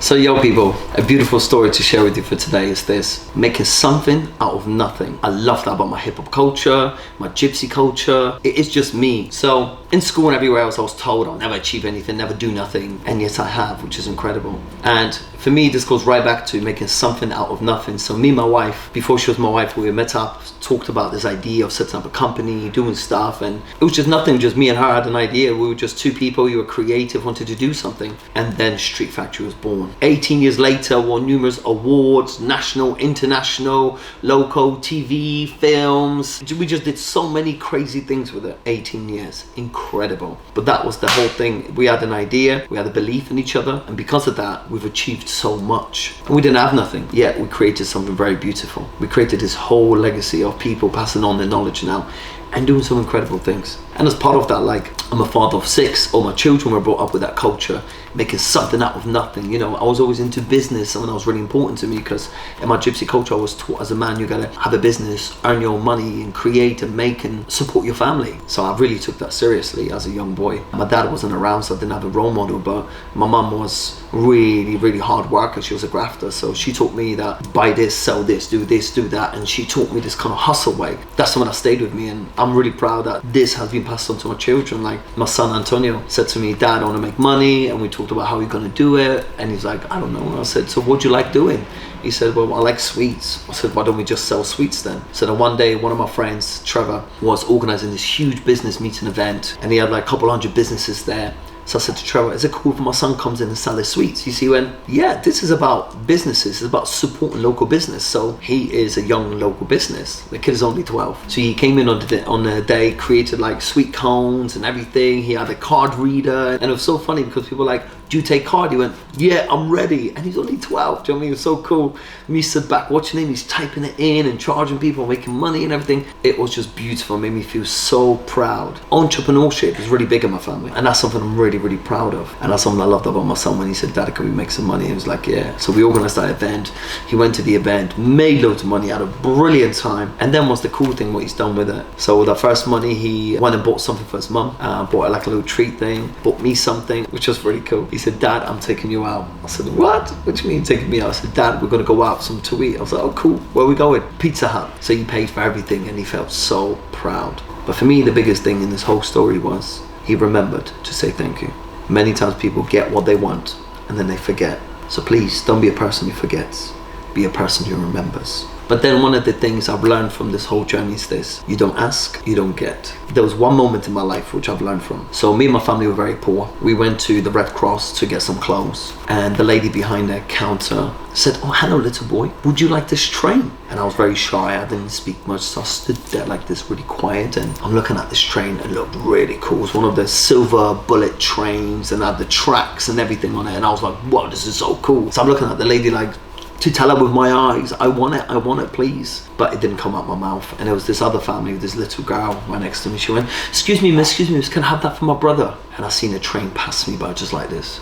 So yo people, a beautiful story to share with you for today is this: making something out of nothing. I love that about my hip hop culture, my gypsy culture. It is just me. So in school and everywhere else I was told I'll never achieve anything, never do nothing, and yet I have, which is incredible. And for me this goes right back to making something out of nothing. So me and my wife, before she was my wife, we met up, talked about this idea of setting up a company, doing stuff, and it was just nothing, just me and her had an idea. We were just two people, we were creative, wanted to do something, and then Street Factory was born. 18 years later, won numerous awards, national, international, local, TV, films. We just did so many crazy things with it. 18 years, incredible. But that was the whole thing. We had an idea, we had a belief in each other, and because of that, we've achieved so much. And we didn't have nothing, yet we created something very beautiful. We created this whole legacy of people passing on their knowledge now and doing some incredible things. And as part of that, like, I'm a father of 6, all my children were brought up with that culture, making something out of nothing. You know, I was always into business, and that was really important to me because in my gypsy culture I was taught as a man you gotta have a business, earn your own money and create and make and support your family. So I really took that seriously as a young boy. My dad wasn't around, so I didn't have a role model, but my mum was really hard worker. She was a grafter, so she taught me that buy this, sell this, do that, and she taught me this kind of hustle way. That's the one that stayed with me, and I'm really proud that this has been passed on to my children. Like my son Antonio said to me, "Dad, I want to make money," and we talked about how we're gonna do it, and he's like, "I don't know." And I said, "So what do you like doing?" He said, "Well, I like sweets." I said, "Why don't we just sell sweets then?" So then one day, one of my friends, Trevor, was organizing this huge business meeting event, and he had like a couple hundred businesses there. So I said to Trevor, "Is it cool if my son comes in and sells his sweets?" You see, when, yeah, this is about businesses, it's about supporting local business. So he is a young local business. The kid is only 12. So he came in on the day, created like sweet cones and everything. He had a card reader, and it was so funny because people were like, "Do you take card?" He went, "Yeah, I'm ready." And he's only 12. Do you know what I mean? It was so cool. Me stood back watching him, he's typing it in and charging people, making money and everything. It was just beautiful. It made me feel so proud. Entrepreneurship is really big in my family, and that's something I'm really proud of. And that's something I loved about my son when he said, "Dad, can we make some money?" He was like, "Yeah." So we organized that event. He went to the event, made loads of money, had a brilliant time. And then what's the cool thing, what he's done with it? So with that first money, he went and bought something for his mum, bought her like a little treat thing, bought me something, which was really cool. He said, "Dad, I'm taking you out." I said, "What? What do you mean taking me out?" I said, "Dad, we're gonna go out some to eat." I was like, "Oh cool, where are we going?" Pizza Hut. So he paid for everything and he felt so proud. But for me, the biggest thing in this whole story was he remembered to say thank you. Many times people get what they want and then they forget. So please don't be a person who forgets. Be a person who remembers. But then one of the things I've learned from this whole journey is this: you don't ask, you don't get. There was one moment in my life which I've learned from. So me and my family were very poor. We went to the Red Cross to get some clothes, and the lady behind the counter said, "Oh, hello little boy, would you like this train?" And I was very shy, I didn't speak much, so I stood there like this really quiet, and I'm looking at this train. It looked really cool. It was one of the silver bullet trains and had the tracks and everything on it, and I was like, "Wow, this is so cool." So I'm looking at the lady like, to tell her with my eyes, I want it, please. But it didn't come out my mouth. And there was this other family with this little girl right next to me. She went, excuse me, miss, can I have that for my brother?" And I seen a train pass me by just like this.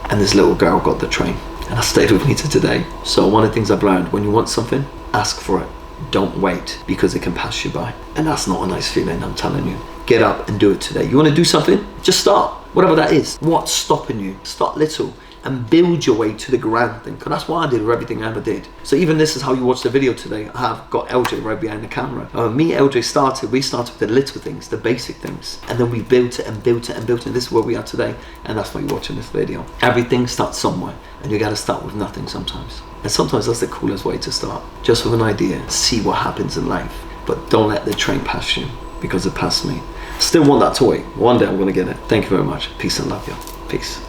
And this little girl got the train. And that stayed with me to today. So one of the things I've learned, when you want something, ask for it. Don't wait, because it can pass you by. And that's not a nice feeling, I'm telling you. Get up and do it today. You want to do something? Just start. Whatever that is. What's stopping you? Start little and build your way to the grand thing, because that's what I did with everything I ever did. So even this is how you watch the video today. I have got LJ right behind the camera. Me and LJ we started with the little things, the basic things, and then we built it and built it and built it, and this is where we are today, and that's why you're watching this video. Everything starts somewhere, and you got to start with nothing sometimes, and sometimes that's the coolest way to start, just with an idea. See what happens in life, but don't let the train pass you, because it passed me. Still want that toy. One day I'm gonna get it. Thank you very much. Peace and love, y'all. Peace.